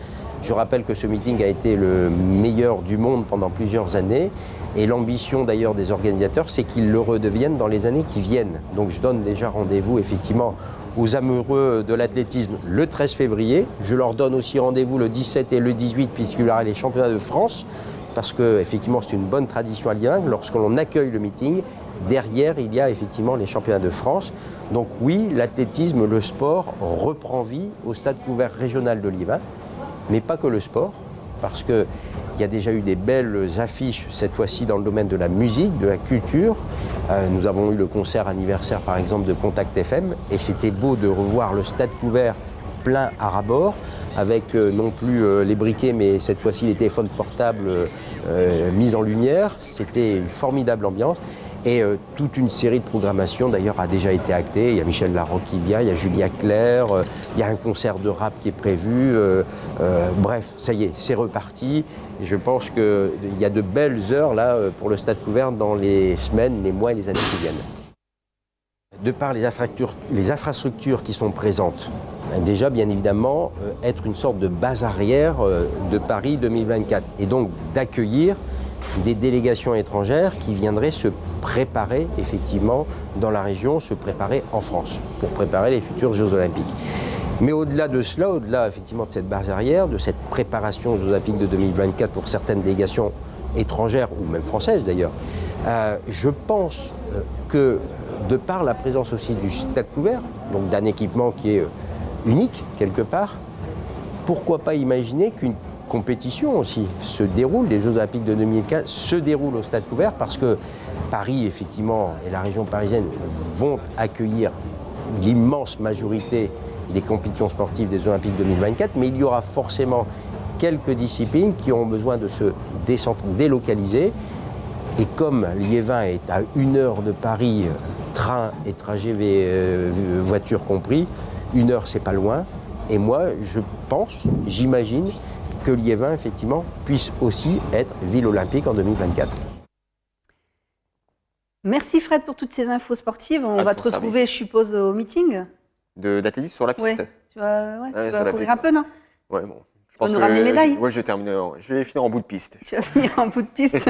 Je rappelle que ce meeting a été le meilleur du monde pendant plusieurs années. Et l'ambition d'ailleurs des organisateurs, c'est qu'ils le redeviennent dans les années qui viennent. Donc je donne déjà rendez-vous effectivement aux amoureux de l'athlétisme le 13 février. Je leur donne aussi rendez-vous le 17 et le 18 puisqu'il y aura les championnats de France. Parce que effectivement c'est une bonne tradition à Liévin. Lorsque l'on accueille le meeting, derrière il y a effectivement les championnats de France. Donc oui, l'athlétisme, le sport reprend vie au stade couvert régional de Liévin. Mais pas que le sport, parce qu'il y a déjà eu des belles affiches, cette fois-ci dans le domaine de la musique, de la culture. Nous avons eu le concert anniversaire par exemple de Contact FM et c'était beau de revoir le stade couvert plein à ras-bord, avec non plus les briquets mais cette fois-ci les téléphones portables mis en lumière. C'était une formidable ambiance. Et toute une série de programmations d'ailleurs a déjà été actée. Il y a Michel Larocque qui vient, il y a Julia Claire, il y a un concert de rap qui est prévu. Bref, ça y est, c'est reparti. Et je pense qu'il y a de belles heures là pour le stade couvert dans les semaines, les mois et les années qui viennent. De par les infrastructures qui sont présentes, déjà bien évidemment être une sorte de base arrière de Paris 2024 et donc d'accueillir des délégations étrangères qui viendraient se préparer effectivement dans la région, se préparer en France pour préparer les futurs Jeux Olympiques. Mais au-delà de cela, au-delà effectivement de cette base arrière, de cette préparation aux Jeux Olympiques de 2024 pour certaines délégations étrangères ou même françaises d'ailleurs, je pense que de par la présence aussi du stade couvert, donc d'un équipement qui est unique quelque part, pourquoi pas imaginer qu'une compétition aussi se déroule, les Jeux Olympiques de 2015 se déroulent au stade couvert parce que Paris, effectivement, et la région parisienne vont accueillir l'immense majorité des compétitions sportives des Jeux Olympiques 2024, mais il y aura forcément quelques disciplines qui auront besoin de se délocaliser. Et comme Liévin est à 1 heure de Paris, train et trajet voiture compris, 1 heure c'est pas loin. Et moi, je pense, j'imagine que Liévin, effectivement, puisse aussi être ville olympique en 2024. Merci Fred pour toutes ces infos sportives. On va te retrouver, je suppose, au meeting d'athlétisme sur la piste. Ouais. Tu vas courir un peu, non? Ouais, bon. Je pense que des médailles. Ouais, je vais finir en bout de piste. Tu vas finir en bout de piste.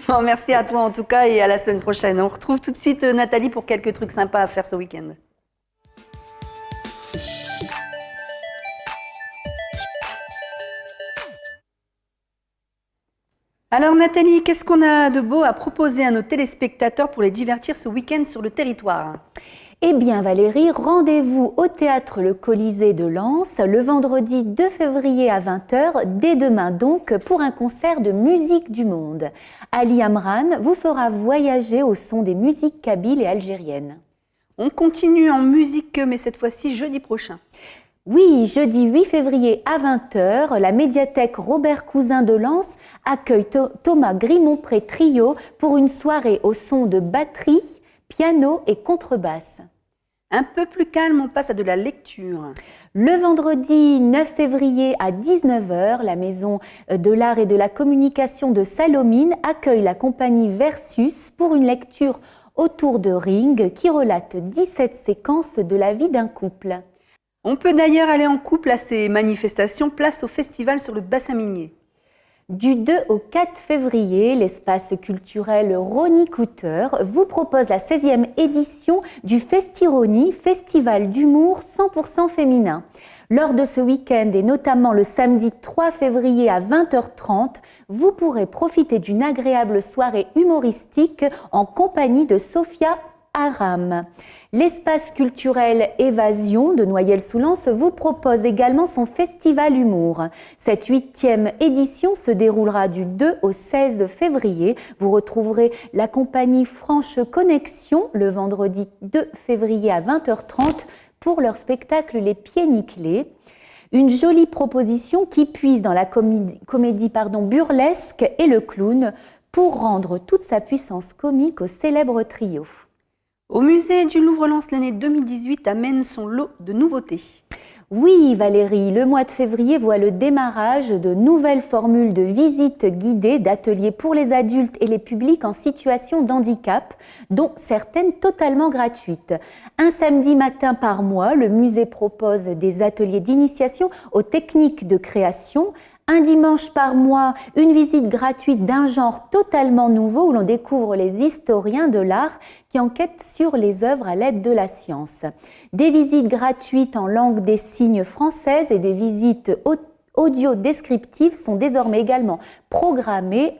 Bon, merci à toi en tout cas et à la semaine prochaine. On retrouve tout de suite Nathalie pour quelques trucs sympas à faire ce week-end. Alors Nathalie, qu'est-ce qu'on a de beau à proposer à nos téléspectateurs pour les divertir ce week-end sur le territoire? Eh bien Valérie, rendez-vous au Théâtre Le Colisée de Lens le vendredi 2 février à 20h, dès demain donc, pour un concert de musique du monde. Ali Amran vous fera voyager au son des musiques kabyles et algériennes. On continue en musique, mais cette fois-ci jeudi prochain. Oui, jeudi 8 février à 20h, la médiathèque Robert Cousin de Lens accueille Thomas Grimont-Pré Trio pour une soirée au son de batterie, piano et contrebasse. Un peu plus calme, on passe à de la lecture. Le vendredi 9 février à 19h, la Maison de l'Art et de la Communication de Salomine accueille la compagnie Versus pour une lecture autour de Ring qui relate 17 séquences de la vie d'un couple. On peut d'ailleurs aller en couple à ces manifestations, place au festival sur le bassin minier. Du 2 au 4 février, l'espace culturel Ronnie Cooter vous propose la 16e édition du Festironi, festival d'humour 100% féminin. Lors de ce week-end et notamment le samedi 3 février à 20h30, vous pourrez profiter d'une agréable soirée humoristique en compagnie de Sophia Aram. L'espace culturel Évasion de Noyelles-sous-Lens vous propose également son festival humour. Cette 8e édition se déroulera du 2 au 16 février. Vous retrouverez la compagnie Franche Connexion le vendredi 2 février à 20h30 pour leur spectacle Les Pieds Nickelés. Une jolie proposition qui puise dans la comédie burlesque et le clown pour rendre toute sa puissance comique au célèbre trio. Au musée du Louvre-Lens, l'année 2018 amène son lot de nouveautés. Oui Valérie, le mois de février voit le démarrage de nouvelles formules de visites guidées, d'ateliers pour les adultes et les publics en situation de handicap, dont certaines totalement gratuites. Un samedi matin par mois, le musée propose des ateliers d'initiation aux techniques de création. Un dimanche par mois, une visite gratuite d'un genre totalement nouveau où l'on découvre les historiens de l'art qui enquêtent sur les œuvres à l'aide de la science. Des visites gratuites en langue des signes française et des visites audio-descriptives sont désormais également programmées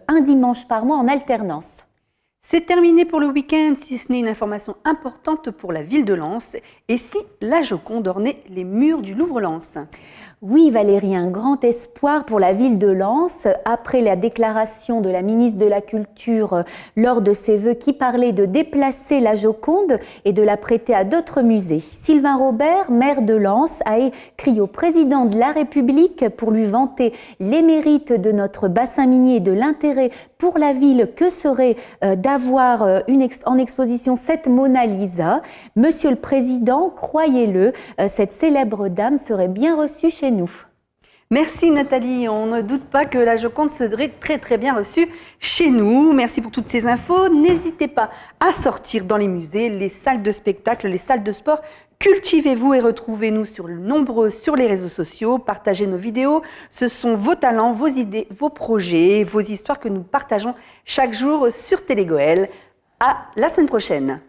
un dimanche par mois en alternance. C'est terminé pour le week-end, si ce n'est une information importante pour la ville de Lens. Et si la Joconde ornait les murs du Louvre-Lens? Oui Valérie, un grand espoir pour la ville de Lens, après la déclaration de la ministre de la Culture lors de ses vœux qui parlait de déplacer la Joconde et de la prêter à d'autres musées. Sylvain Robert, maire de Lens, a écrit au président de la République pour lui vanter les mérites de notre bassin minier et de l'intérêt pour la ville que serait d'avoir en exposition cette Mona Lisa. Monsieur le Président, croyez-le, cette célèbre dame serait bien reçue chez nous. Merci Nathalie, on ne doute pas que la Joconde serait très très bien reçue chez nous. Merci pour toutes ces infos. N'hésitez pas à sortir dans les musées, les salles de spectacle, les salles de sport. Cultivez-vous et retrouvez-nous nombreux sur les réseaux sociaux. Partagez nos vidéos. Ce sont vos talents, vos idées, vos projets, vos histoires que nous partageons chaque jour sur Télégoël. À la semaine prochaine.